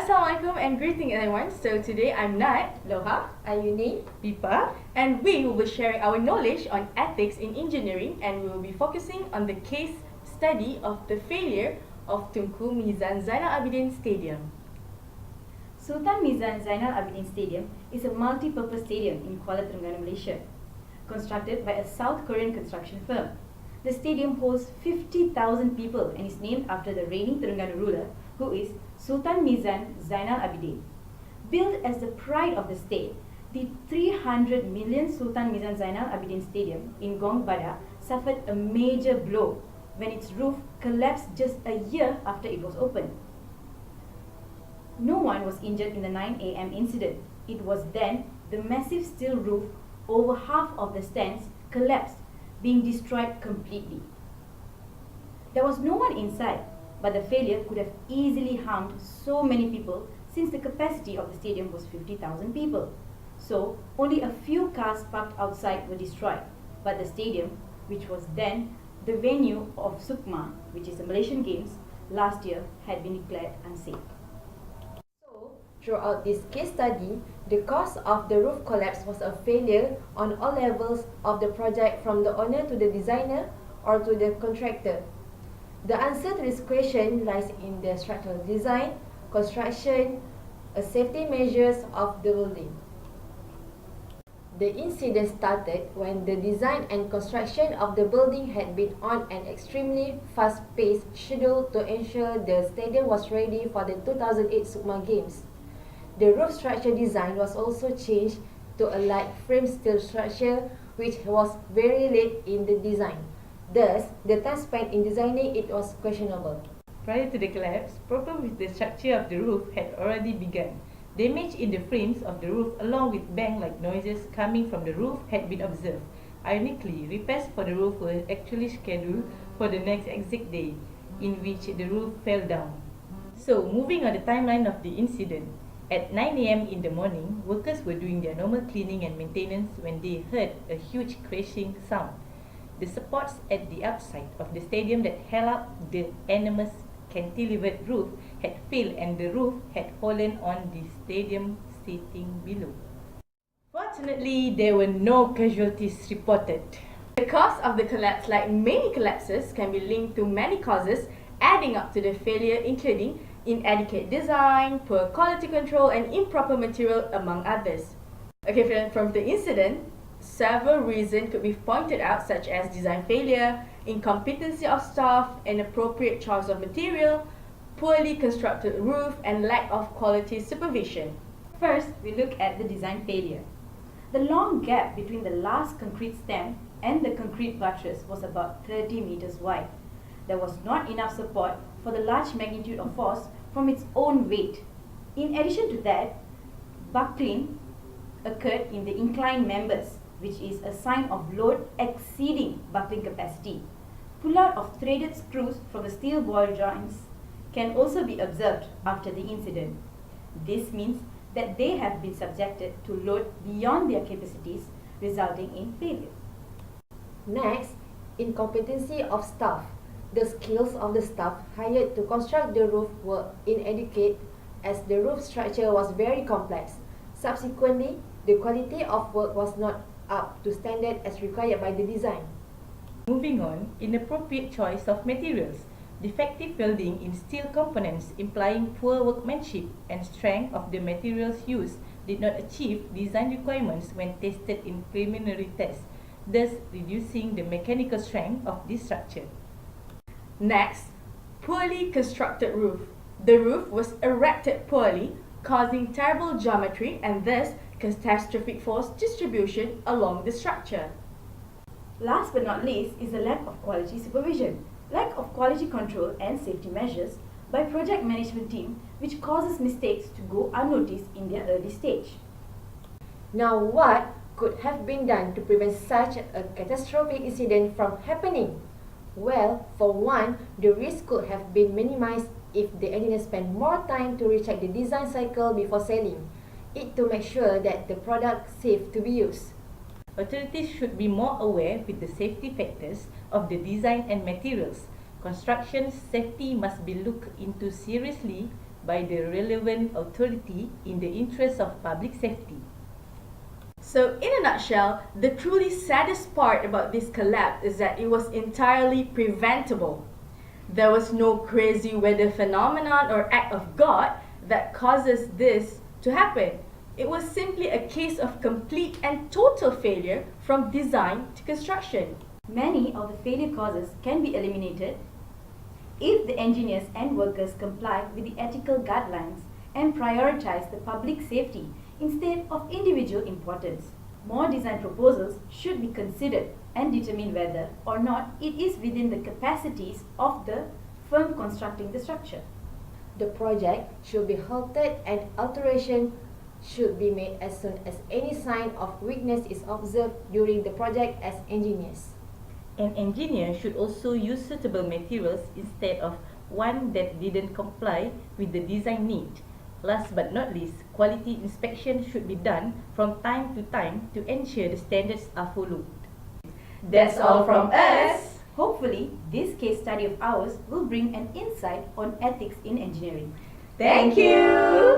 Assalamualaikum and greeting everyone. So today I'm Nat, Loha, Ayuni, Pipa, and we will be sharing our knowledge on ethics in engineering, and we will be focusing on the case study of the failure of Tunku Mizan Zainal Abidin Stadium. Sultan Mizan Zainal Abidin Stadium is a multi-purpose stadium in Kuala Terengganu, Malaysia. Constructed by a South Korean construction firm, the stadium holds 50,000 people and is named after the reigning Terengganu ruler, who is Sultan Mizan Zainal Abidin. Built as the pride of the state, the 300 million Sultan Mizan Zainal Abidin Stadium in Gong Bada suffered a major blow when its roof collapsed just a year after it was opened. No one was injured in the 9 a.m. incident. It was then the massive steel roof over half of the stands collapsed, being destroyed completely. There was no one inside, but the failure could have easily harmed so many people since the capacity of the stadium was 50,000 people. So, only a few cars parked outside were destroyed, but the stadium, which was then the venue of SUKMA, which is the Malaysian Games, last year had been declared unsafe. Throughout this case study, the cause of the roof collapse was a failure on all levels of the project, from the owner to the designer or to the contractor. The answer to this question lies in the structural design, construction, safety measures of the building. The incident started when the design and construction of the building had been on an extremely fast-paced schedule to ensure the stadium was ready for the 2008 SUKMA Games. The roof structure design was also changed to a light frame steel structure, which was very late in the design. Thus, the time spent in designing it was questionable. Prior to the collapse, problems with the structure of the roof had already begun. Damage in the frames of the roof along with bang-like noises coming from the roof had been observed. Ironically, repairs for the roof were actually scheduled for the next exact day in which the roof fell down. So, moving on the timeline of the incident. At 9 a.m. in the morning, workers were doing their normal cleaning and maintenance when they heard a huge crashing sound. The supports at the outside of the stadium that held up the enormous cantilevered roof had failed, and the roof had fallen on the stadium sitting below. Fortunately, there were no casualties reported. The cause of the collapse, like many collapses, can be linked to many causes, adding up to the failure, including inadequate design, poor quality control, and improper material, among others. Okay, from the incident, several reasons could be pointed out, such as design failure, incompetency of staff, inappropriate choice of material, poorly constructed roof, and lack of quality supervision. First, we look at the design failure. The long gap between the last concrete stem and the concrete buttress was about 30 meters wide. There was not enough support for the large magnitude of force from its own weight. In addition to that, buckling occurred in the inclined members, which is a sign of load exceeding buckling capacity. Pull-out of threaded screws from the steel ball joints can also be observed after the incident. This means that they have been subjected to load beyond their capacities, resulting in failure. Next, incompetency of staff. The skills of the staff hired to construct the roof were inadequate, as the roof structure was very complex. Subsequently, the quality of work was not up to standard as required by the design. Moving on, inappropriate choice of materials. Defective welding in steel components, implying poor workmanship and strength of the materials used, did not achieve design requirements when tested in preliminary tests, thus reducing the mechanical strength of this structure. Next, poorly constructed roof. The roof was erected poorly, causing terrible geometry and thus catastrophic force distribution along the structure. Last but not least is the lack of quality supervision, lack of quality control and safety measures by project management team, which causes mistakes to go unnoticed in their early stage. Now, what could have been done to prevent such a catastrophic incident from happening? Well, for one, the risk could have been minimized if the engineer spent more time to recheck the design cycle before selling it to make sure that the product is safe to be used. Authorities should be more aware with the safety factors of the design and materials. Construction safety must be looked into seriously by the relevant authority in the interest of public safety. So, in a nutshell, the truly saddest part about this collapse is that it was entirely preventable. There was no crazy weather phenomenon or act of God that causes this to happen. It was simply a case of complete and total failure from design to construction. Many of the failure causes can be eliminated if the engineers and workers comply with the ethical guidelines and prioritize the public safety instead of individual importance. More design proposals should be considered and determine whether or not it is within the capacities of the firm constructing the structure. The project should be halted and alteration should be made as soon as any sign of weakness is observed during the project as engineers. An engineer should also use suitable materials instead of one that didn't comply with the design need. Last but not least, quality inspection should be done from time to time to ensure the standards are followed. That's all from us. Hopefully, this case study of ours will bring an insight on ethics in engineering. Thank you!